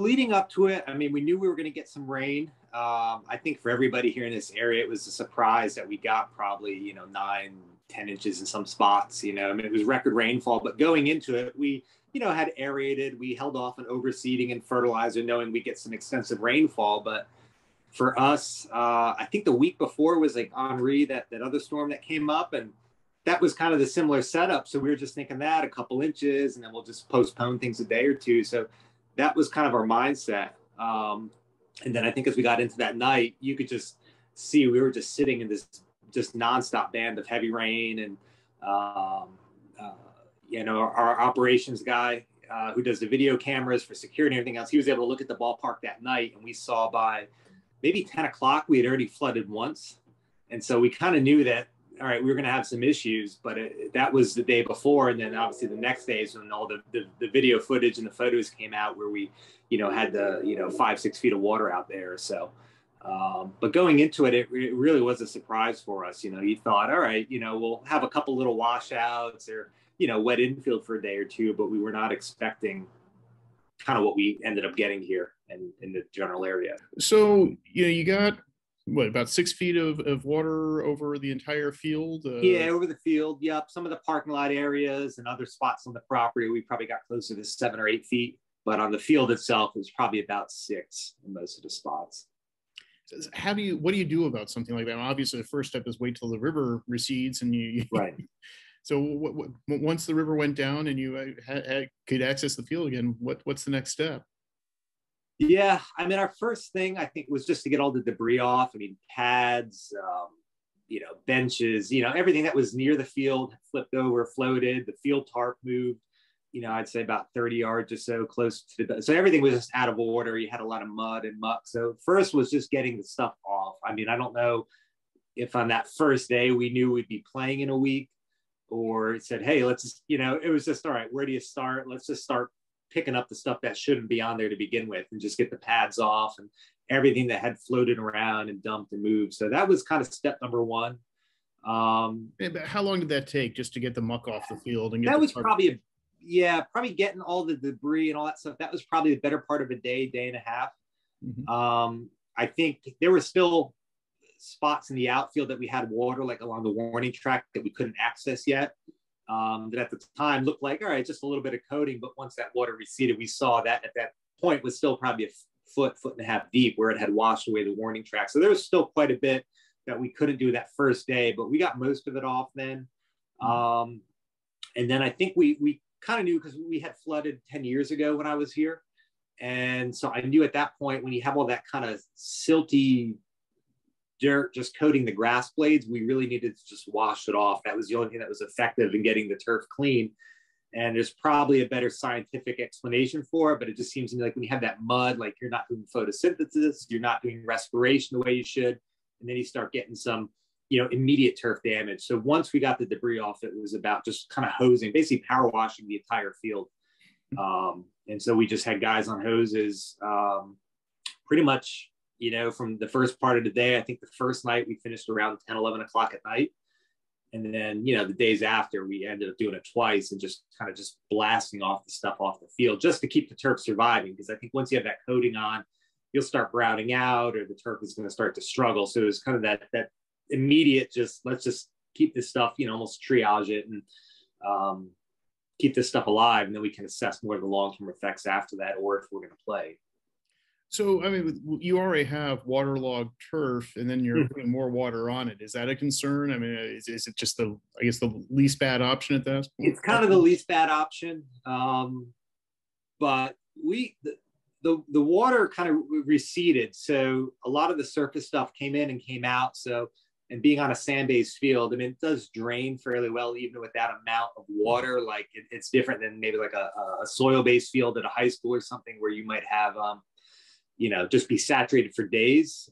leading up to it, I mean, we knew we were going to get some rain. I think for everybody here in this area, it was a surprise that we got probably, 9, 10 inches in some spots. I mean, it was record rainfall, but going into it, we, had aerated, we held off on overseeding and fertilizer, knowing we get some extensive rainfall. But for us, I think the week before was like Henri, that other storm that came up, and that was kind of the similar setup. So we were just thinking that a couple inches, and then we'll just postpone things a day or two. So that was kind of our mindset. And then I think as we got into that night, you could just see we were just sitting in this just nonstop band of heavy rain. And, our operations guy who does the video cameras for security and everything else, he was able to look at the ballpark that night. And we saw by maybe 10 o'clock, we had already flooded once. And so we kind of knew that, all right, we were going to have some issues, but that was the day before. And then obviously the next day is when all the video footage and the photos came out where we, had the, 5-6 feet of water out there. So, but going into it, it really was a surprise for us. You thought, all right, we'll have a couple little washouts or, wet infield for a day or two, but we were not expecting kind of what we ended up getting here in the general area. So, you got, about 6 feet of water over the entire field? Yeah, over the field. Yep. Some of the parking lot areas and other spots on the property, we probably got closer to 7 or 8 feet. But on the field itself, it was probably about 6 in most of the spots. What do you do about something like that? Obviously, the first step is wait till the river recedes, and you right. So once the river went down and you could access the field again, what's the next step? Yeah, I mean, our first thing I think was just to get all the debris off. I mean, pads, benches, everything that was near the field flipped over, floated. The field tarp moved. I'd say about 30 yards or so close to so everything was just out of order. You had a lot of mud and muck. So first was just getting the stuff off. I mean, I don't know if on that first day we knew we'd be playing in a week, or it said, hey, let's just, it was just, all right, where do you start? Let's just start picking up the stuff that shouldn't be on there to begin with and just get the pads off and everything that had floated around and dumped and moved. So that was kind of step number one. But how long did that take just to get the muck off the field? And that was probably probably getting all the debris and all that stuff. That was probably the better part of a day and a half. Mm-hmm. I think there were still spots in the outfield that we had water, like along the warning track, that we couldn't access yet. That at the time looked like, all right, just a little bit of coating. But once that water receded, we saw that at that point was still probably a foot and a half deep where it had washed away the warning track. So there was still quite a bit that we couldn't do that first day, but we got most of it off then. And then I think we kind of knew, because we had flooded 10 years ago when I was here. And so I knew at that point, when you have all that kind of silty dirt just coating the grass blades, we really needed to just wash it off. That was the only thing that was effective in getting the turf clean. And there's probably a better scientific explanation for it, but it just seems to me like when you have that mud, like you're not doing photosynthesis, you're not doing respiration the way you should, and then you start getting some, immediate turf damage. So once we got the debris off, it was about just kind of hosing, basically power washing the entire field. And so we just had guys on hoses pretty much, from the first part of the day. I think the first night we finished around 10, 11 o'clock at night. And then, the days after, we ended up doing it twice and just kind of just blasting off the stuff off the field just to keep the turf surviving. Because I think once you have that coating on, you'll start browning out, or the turf is going to start to struggle. So it was kind of that immediate, just let's just keep this stuff, almost triage it and keep this stuff alive. And then we can assess more of the long-term effects after that, or if we're going to play. So, I mean, you already have waterlogged turf, and then you're putting more water on it. Is that a concern? I mean, is it just the least bad option at that point? It's kind of the least bad option. But the water kind of receded. So a lot of the surface stuff came in and came out. So, and being on a sand-based field, I mean, it does drain fairly well, even with that amount of water. Like it's different than maybe like a soil-based field at a high school or something, where you might have, just be saturated for days.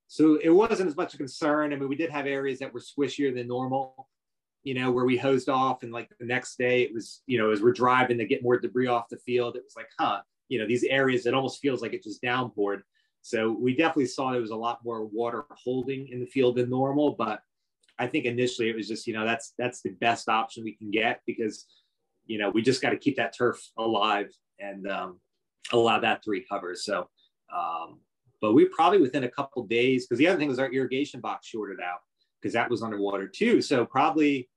So it wasn't as much a concern. I mean, we did have areas that were squishier than normal, where we hosed off, and like the next day it was, as we're driving to get more debris off the field, it was like, these areas, it almost feels like it just downpoured. So we definitely saw there was a lot more water holding in the field than normal. But I think initially it was just, that's the best option we can get, because, we just got to keep that turf alive. And allow that to recover. So, but we probably within a couple of days, because the other thing was our irrigation box shorted out because that was underwater too. So probably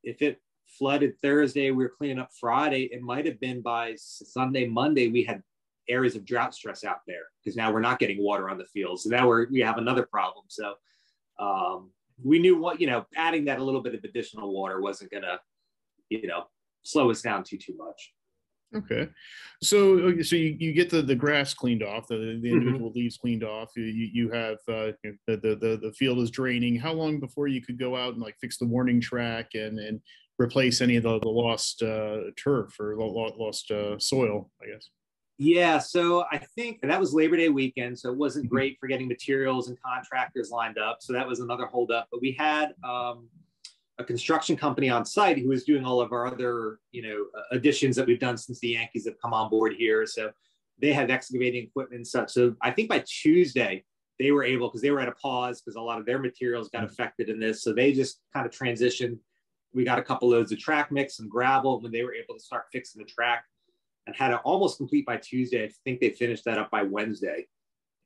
if it flooded Thursday, we were cleaning up Friday, it might have been by Sunday, Monday, we had areas of drought stress out there because now we're not getting water on the field. So now we have another problem. So we knew what, adding that a little bit of additional water wasn't going to, slow us down too much. Okay. So you get the grass cleaned off, the individual leaves cleaned off. You have the field is draining. How long before you could go out and like fix the warning track and replace any of the lost turf or lost soil, I guess? Yeah, so I think that was Labor Day weekend, so it wasn't great for getting materials and contractors lined up. So that was another holdup. But we had a construction company on site who was doing all of our other, additions that we've done since the Yankees have come on board here. So they had excavating equipment and such. So I think by Tuesday they were able, because they were at a pause because a lot of their materials got affected in this. So they just kind of transitioned. We got a couple loads of track mix and gravel when they were able to start fixing the track, and had it almost complete by Tuesday. I think they finished that up by Wednesday.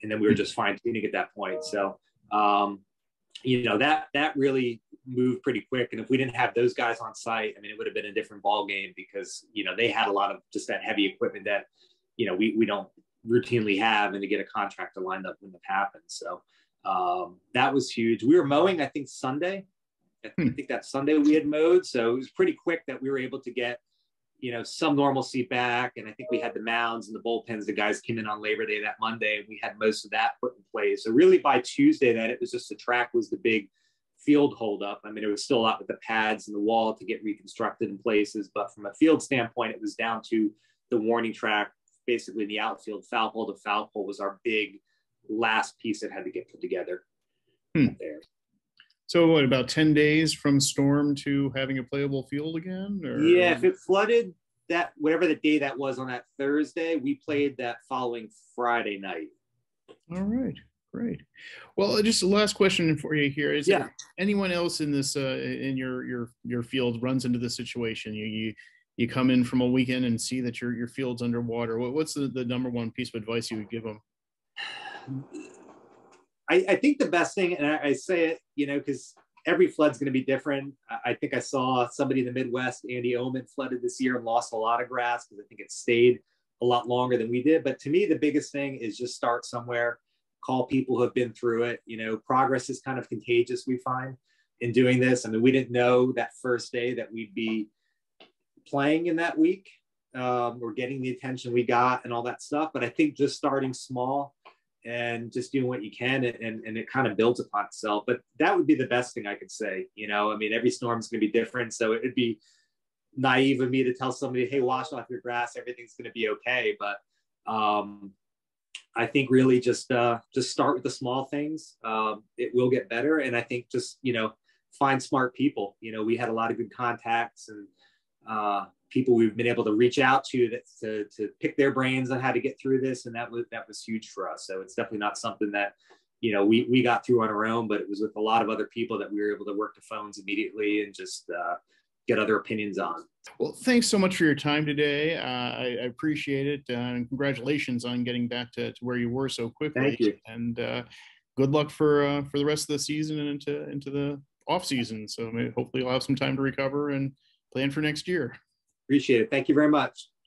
And then we were just fine tuning at that point. So, that really moved pretty quick. And if we didn't have those guys on site, I mean, it would have been a different ball game because, they had a lot of just that heavy equipment that, we don't routinely have, and to get a contractor lined up wouldn't have happened. So that was huge. We were mowing, I think Sunday. I think that Sunday we had mowed. So it was pretty quick that we were able to get, some normalcy back. And I think we had the mounds and the bullpens. The guys came in on Labor Day that Monday, and we had most of that put in place. So really by Tuesday, that it was just the track was the big field holdup. I mean, there was still a lot with the pads and the wall to get reconstructed in places, but from a field standpoint, it was down to the warning track, basically in the outfield. Foul pole to foul pole was our big last piece that had to get put together there. So what, about 10 days from storm to having a playable field again? Or? Yeah, if it flooded that, whatever the day that was on that Thursday, we played that following Friday night. All right, great. Well, just the last question for you here is: there anyone else in this in your field runs into this situation? You come in from a weekend and see that your field's underwater. What's the number one piece of advice you would give them? I think the best thing, and I say it, because every flood's going to be different. I think I saw somebody in the Midwest, Andy Oman, flooded this year and lost a lot of grass because I think it stayed a lot longer than we did. But to me, the biggest thing is just start somewhere, call people who have been through it. Progress is kind of contagious, we find, in doing this. I mean, we didn't know that first day that we'd be playing in that week or getting the attention we got and all that stuff. But I think just starting small and just doing what you can, and it kind of builds upon itself. But that would be the best thing I could say. I mean, every storm's going to be different. So it'd be naive of me to tell somebody, hey, wash off your grass, everything's going to be okay. But I think really just start with the small things. It will get better. And I think just, find smart people. We had a lot of good contacts and people we've been able to reach out to pick their brains on how to get through this. And that was huge for us. So it's definitely not something that, we got through on our own, but it was with a lot of other people that we were able to work the phones immediately and just get other opinions on. Well, thanks so much for your time today. I appreciate it. And congratulations on getting back to where you were so quickly. Thank you. And good luck for the rest of the season and into the off season. So hopefully you'll have some time to recover and plan for next year. Appreciate it. Thank you very much.